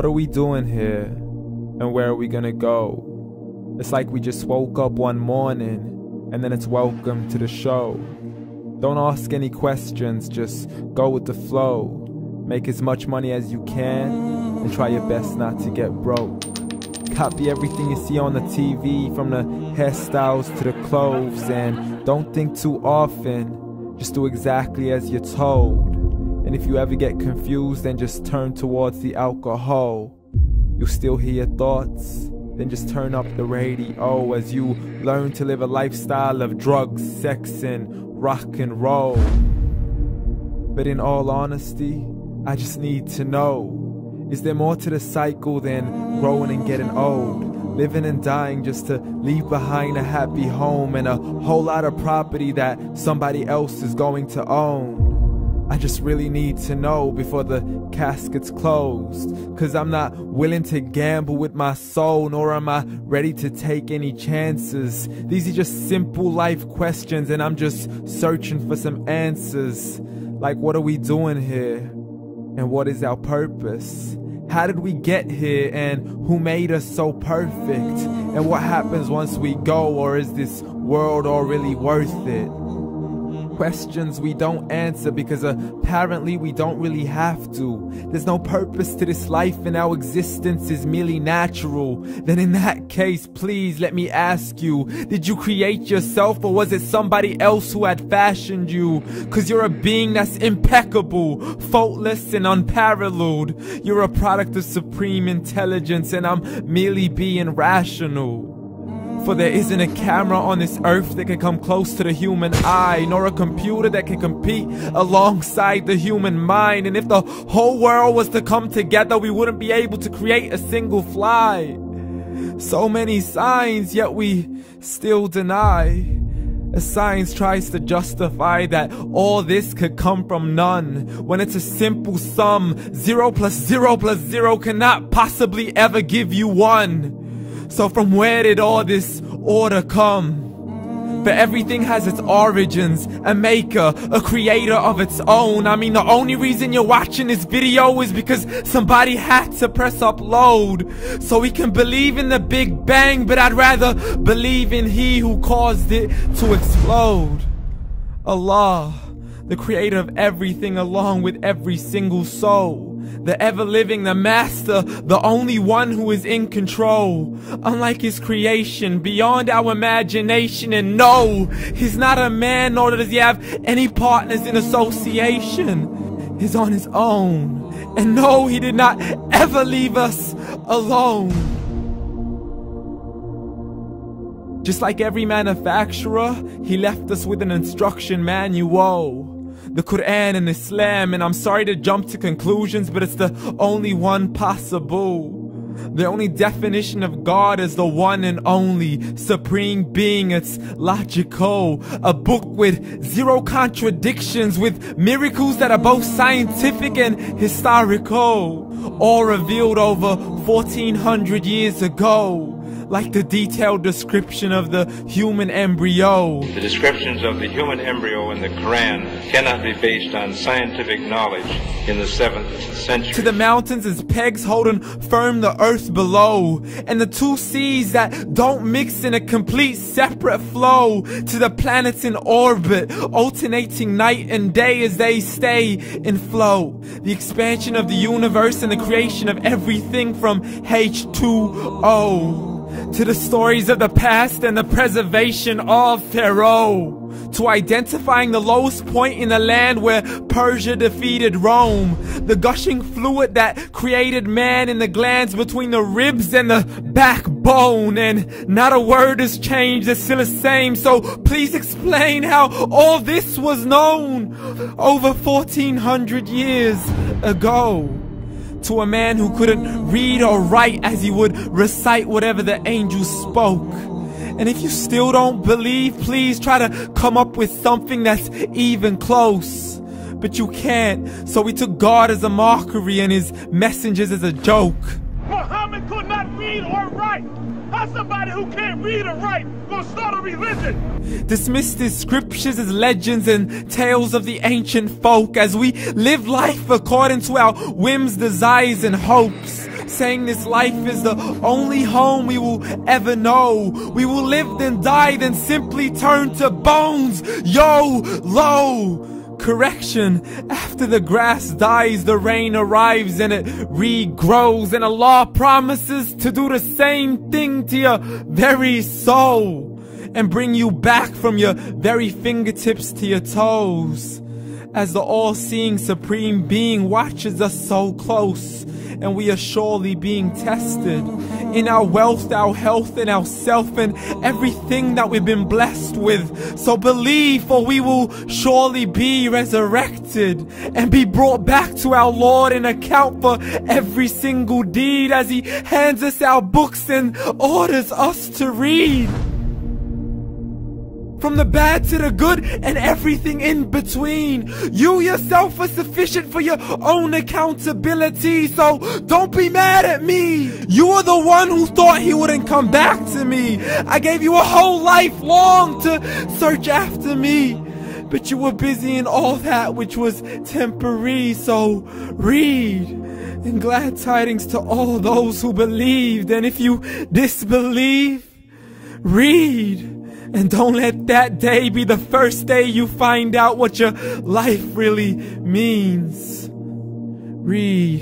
What are we doing here? And where are we gonna go? It's like we just woke up one morning and then it's welcome to the show. Don't ask any questions, just go with the flow. Make as much money as you can and try your best not to get broke. Copy everything you see on the TV, from the hairstyles to the clothes, and don't think too often, just do exactly as you're told. And if you ever get confused, then just turn towards the alcohol. You'll still hear your thoughts, then just turn up the radio as you learn to live a lifestyle of drugs, sex, and rock and roll. But in all honesty, I just need to know, is there more to the cycle than growing and getting old? Living and dying just to leave behind a happy home and a whole lot of property that somebody else is going to own. I just really need to know before the casket's closed, 'cause I'm not willing to gamble with my soul, nor am I ready to take any chances. These are just simple life questions and I'm just searching for some answers. Like, what are we doing here? And what is our purpose? How did we get here, and who made us so perfect? And what happens once we go, or is this world all really worth it? Questions we don't answer because apparently we don't really have to. There's no purpose to this life and our existence is merely natural. Then in that case, please let me ask you, did you create yourself, or was it somebody else who had fashioned you? 'Cause you're a being that's impeccable, faultless and unparalleled. You're a product of supreme intelligence and I'm merely being rational. For there isn't a camera on this earth that can come close to the human eye, nor a computer that can compete alongside the human mind. And if the whole world was to come together, we wouldn't be able to create a single fly. So many signs, yet we still deny. As science tries to justify that all this could come from none, when it's a simple sum. 0 plus 0 plus 0 cannot possibly ever give you 1. So from where did all this order come? For everything has its origins, a maker, a creator of its own. I mean, the only reason you're watching this video is because somebody had to press upload. So we can believe in the Big Bang, but I'd rather believe in He who caused it to explode. Allah, the creator of everything along with every single soul. The ever-living, the master, the only one who is in control. Unlike his creation, beyond our imagination. And no, he's not a man, nor does he have any partners in association. He's on his own. And no, he did not ever leave us alone. Just like every manufacturer, he left us with an instruction manual. The Quran and Islam, and I'm sorry to jump to conclusions, but it's the only one possible. The only definition of God is the one and only supreme being. It's logical, a book with 0 contradictions, with miracles that are both scientific and historical, all revealed over 1400 years ago. Like the detailed description of the human embryo. The descriptions of the human embryo in the Quran cannot be based on scientific knowledge in the 7th century. To the mountains as pegs holding firm the earth below, and the 2 seas that don't mix in a complete separate flow. To the planets in orbit, alternating night and day as they stay in flow. The expansion of the universe and the creation of everything from H2O. To the stories of the past and the preservation of Pharaoh. To identifying the lowest point in the land where Persia defeated Rome. The gushing fluid that created man in the glands between the ribs and the backbone. And not a word has changed, it's still the same. So please explain how all this was known over 1400 years ago. To a man who couldn't read or write, as he would recite whatever the angels spoke. And if you still don't believe, please try to come up with something that's even close. But you can't, so we took God as a mockery and his messengers as a joke. Muhammad could not read or write. How's somebody who can't read or write gonna start a religion? Dismissed his scriptures as legends and tales of the ancient folk, as we live life according to our whims, desires, and hopes. saying this life is the only home we will ever know. We will live then die, then simply turn to bones. YOLO! Correction, after the grass dies, the rain arrives and it regrows, and Allah promises to do the same thing to your very soul and bring you back from your very fingertips to your toes, as the all-seeing supreme being watches us so close, and we are surely being tested in our wealth, our health, and our self, and everything that we've been blessed with. So believe, for we will surely be resurrected and be brought back to our Lord and account for every single deed, as He hands us our books and orders us to read. From the bad to the good and everything in between. You yourself are sufficient for your own accountability, so don't be mad at me. You are the one who thought He wouldn't come back to me. I gave you a whole life long to search after me, but you were busy in all that which was temporary. So read, and glad tidings to all those who believed. And if you disbelieve, read. And don't let that day be the first day you find out what your life really means. Read.